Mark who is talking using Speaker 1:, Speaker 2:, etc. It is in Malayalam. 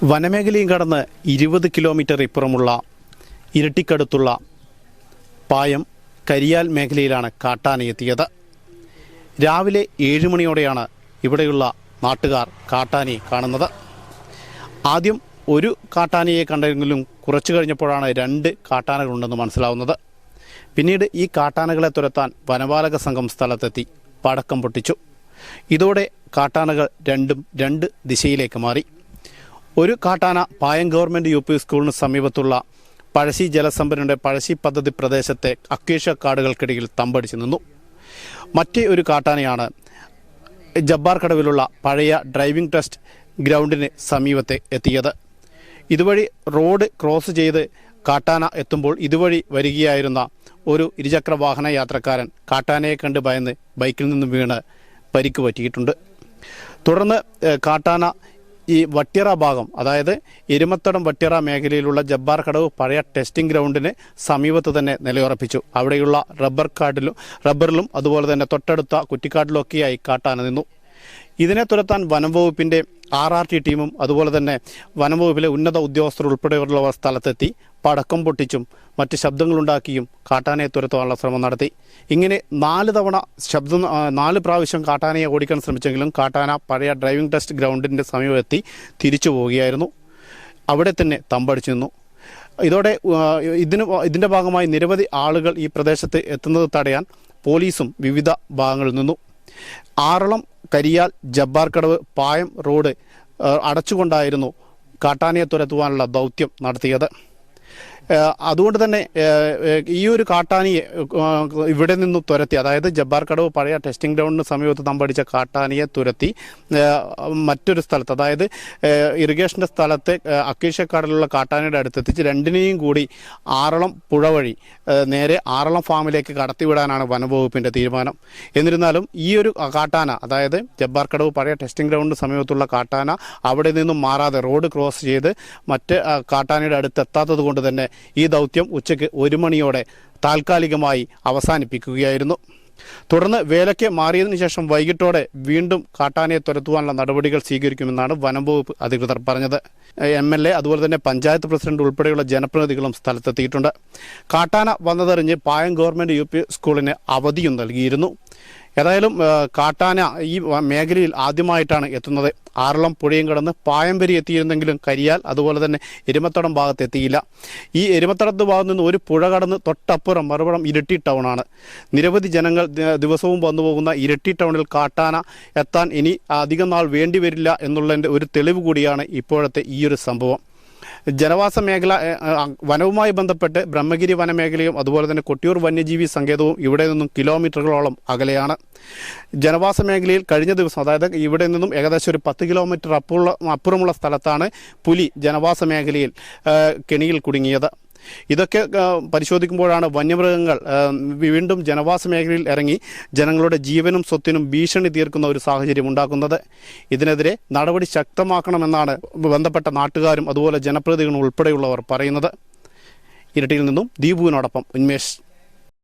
Speaker 1: വനമേഖലയും കടന്ന് 20 കിലോമീറ്റർ ഇപ്പുറമുള്ള ഇരട്ടിക്കടുത്തുള്ള പായം കരിയാൽ മേഖലയിലാണ് കാട്ടാനയെത്തിയത്. രാവിലെ 7 മണിയോടെയാണ് ഇവിടെയുള്ള നാട്ടുകാർ കാട്ടാനയെ കാണുന്നത്. ആദ്യം ഒരു കാട്ടാനയെ കണ്ടെങ്കിലും കുറച്ചു കഴിഞ്ഞപ്പോഴാണ് 2 കാട്ടാനകളുണ്ടെന്ന് മനസ്സിലാവുന്നത്. പിന്നീട് ഈ കാട്ടാനകളെ തുരത്താൻ വനപാലക സംഘം സ്ഥലത്തെത്തി പടക്കം പൊട്ടിച്ചു. ഇതോടെ കാട്ടാനകൾ രണ്ടും 2 ദിശയിലേക്ക് മാറി. ഒരു കാട്ടാന പായം ഗവൺമെൻറ് UP സ്കൂളിന് സമീപത്തുള്ള പഴശ്ശി ജലസംഭരണിയുടെ പഴശ്ശി പദ്ധതി പ്രദേശത്തെ അക്വേഷ്യ കാടുകൾക്കിടയിൽ തമ്പടിച്ചു നിന്നു. മറ്റേ ഒരു കാട്ടാനയാണ് ജബ്ബാർ കടവിലുള്ള പഴയ ഡ്രൈവിംഗ് ടെസ്റ്റ് ഗ്രൗണ്ടിന് സമീപത്തെ എത്തിയത്. ഇതുവഴി റോഡ് ക്രോസ് ചെയ്ത് കാട്ടാന എത്തുമ്പോൾ ഇതുവഴി വരികയായിരുന്ന ഒരു ഇരുചക്ര വാഹന യാത്രക്കാരൻ കാട്ടാനയെ കണ്ട് ഭയന്ന് ബൈക്കിൽ നിന്നും വീണ് പരിക്ക് പറ്റിയിട്ടുണ്ട്. തുടർന്ന് കാട്ടാന ഈ വട്ടിയറ ഭാഗം, അതായത് എരുമത്തടം വട്ടിയറ മേഖലയിലുള്ള ജബ്ബാർ കടവ് പഴയ ടെസ്റ്റിംഗ് ഗ്രൗണ്ടിന് സമീപത്ത് തന്നെ നിലയുറപ്പിച്ചു. അവിടെയുള്ള റബ്ബറിലും അതുപോലെ തന്നെ തൊട്ടടുത്ത കുറ്റിക്കാട്ടിലൊക്കെയായി കാട്ടാന നിന്നു. ഇതിനെ തുരത്താൻ വനം വകുപ്പിൻ്റെ RRT ടീമും അതുപോലെ തന്നെ വനം വകുപ്പിലെ ഉന്നത ഉദ്യോഗസ്ഥർ ഉൾപ്പെടെയുള്ളവർ സ്ഥലത്തെത്തി പടക്കം പൊട്ടിച്ചും മറ്റ് ശബ്ദങ്ങളുണ്ടാക്കിയും കാട്ടാനയെ തുരത്താനുള്ള ശ്രമം നടത്തി. ഇങ്ങനെ 4 പ്രാവശ്യം കാട്ടാനയെ ഓടിക്കാൻ ശ്രമിച്ചെങ്കിലും കാട്ടാന പഴയ ഡ്രൈവിംഗ് ടെസ്റ്റ് ഗ്രൗണ്ടിൻ്റെ സമീപമെത്തി തിരിച്ചു പോവുകയായിരുന്നു. അവിടെ തന്നെ തമ്പടിച്ചു നിന്നു. ഇതോടെ ഇതിൻ്റെ ഭാഗമായി നിരവധി ആളുകൾ ഈ പ്രദേശത്ത് എത്തുന്നത് തടയാൻ പോലീസും വിവിധ ഭാഗങ്ങളിൽ നിന്നു. ആറളം കരിയാൽ ജബ്ബാർ കടവ് പായം റോഡ് അടച്ചുകൊണ്ടായിരുന്നു കാട്ടാനയെ തുരത്തുവാനുള്ള ദൗത്യം നടത്തിയത്. അതുകൊണ്ട് തന്നെ ഈ ഒരു കാട്ടാനയെ ഇവിടെ നിന്നും തുരത്തി, അതായത് ജബ്ബാർ കടവ് പഴയ ടെസ്റ്റിംഗ് ഗ്രൗണ്ടിന് സമീപത്ത് തമ്പടിച്ച കാട്ടാനയെ തുരത്തി മറ്റൊരു സ്ഥലത്ത്, അതായത് ഇറിഗേഷൻ്റെ സ്ഥലത്ത് അക്വേഷ്യക്കാടിലുള്ള കാട്ടാനയുടെ അടുത്തെത്തിച്ച് 2നെയും കൂടി ആറളം പുഴ വഴി നേരെ ആറളം ഫാമിലേക്ക് കടത്തിവിടാനാണ് വനംവകുപ്പിൻ്റെ തീരുമാനം. എന്നിരുന്നാലും ഈ ഒരു കാട്ടാന, അതായത് ജബ്ബാർ കടവ് പഴയ ടെസ്റ്റിംഗ് ഗ്രൗണ്ടിന് സമീപത്തുള്ള കാട്ടാന അവിടെ നിന്നും മാറാതെ റോഡ് ക്രോസ് ചെയ്ത് മറ്റ് കാട്ടാനയുടെ അടുത്തെത്താത്തത് കൊണ്ട് തന്നെ ഈ ദൗത്യം ഉച്ചയ്ക്ക് 1 മണിയോടെ താൽക്കാലികമായി അവസാനിപ്പിക്കുകയായിരുന്നു. തുടർന്ന് വേലയ്ക്ക് മാറിയതിനു ശേഷം വൈകിട്ടോടെ വീണ്ടും കാട്ടാനയെ തുരത്തുവാനുള്ള നടപടികൾ സ്വീകരിക്കുമെന്നാണ് വനം വകുപ്പ് അധികൃതർ പറഞ്ഞത്. MLA അതുപോലെ തന്നെ പഞ്ചായത്ത് പ്രസിഡന്റ് ഉൾപ്പെടെയുള്ള ജനപ്രതിനിധികളും സ്ഥലത്തെത്തിയിട്ടുണ്ട്. കാട്ടാന വന്നതറിഞ്ഞ് പായം ഗവൺമെൻറ് UP സ്കൂളിന് അവധിയും നൽകിയിരുന്നു. ഏതായാലും കാട്ടാന ഈ മേഖലയിൽ ആദ്യമായിട്ടാണ് എത്തുന്നത്. ആറളം പുഴയും കടന്ന് പായം വരെ എത്തിയിരുന്നെങ്കിലും കരിയാൽ അതുപോലെ തന്നെ എരുമത്തടം ഭാഗത്ത് എത്തിയില്ല. ഈ എരുമത്തടത്ത് ഭാഗത്ത് നിന്ന് ഒരു പുഴ കടന്ന് തൊട്ടപ്പുറം മറുപുറം ഇരിട്ടി ടൗണാണ്. നിരവധി ജനങ്ങൾ ദിവസവും വന്നു പോകുന്ന ഇരിട്ടി ടൗണിൽ കാട്ടാന എത്താൻ ഇനി അധികം നാൾ വേണ്ടി വരില്ല എന്നുള്ളതിൻ്റെ ഒരു തെളിവ് കൂടിയാണ് ഇപ്പോഴത്തെ ഈ ഒരു സംഭവം. ജനവാസ മേഖല വനവുമായി ബന്ധപ്പെട്ട് ബ്രഹ്മഗിരി വനമേഖലയും അതുപോലെ തന്നെ കൊട്ടിയൂർ വന്യജീവി സങ്കേതവും ഇവിടെ നിന്നും കിലോമീറ്ററുകളോളം അകലെയാണ്. ജനവാസ മേഖലയിൽ കഴിഞ്ഞ ദിവസം, അതായത് ഇവിടെ നിന്നും ഏകദേശം ഒരു 10 കിലോമീറ്റർ അപ്പുറമുള്ള സ്ഥലത്താണ് പുലി ജനവാസ മേഖലയിൽ കെണിയിൽ കുടുങ്ങിയത്. ഇതൊക്കെ പരിശോധിക്കുമ്പോഴാണ് വന്യമൃഗങ്ങൾ വീണ്ടും ജനവാസ മേഖലയിൽ ഇറങ്ങി ജനങ്ങളുടെ ജീവനും സ്വത്തിനും ഭീഷണി തീർക്കുന്ന ഒരു സാഹചര്യം ഉണ്ടാക്കുന്നത്. ഇതിനെതിരെ നടപടി ശക്തമാക്കണമെന്നാണ് ബന്ധപ്പെട്ട നാട്ടുകാരും അതുപോലെ ജനപ്രതിനിധികളും ഉൾപ്പെടെയുള്ളവർ പറയുന്നത്. ഇരട്ടിയിൽ നിന്നും ദീപുവിനോടൊപ്പം ഉന്മേഷ്.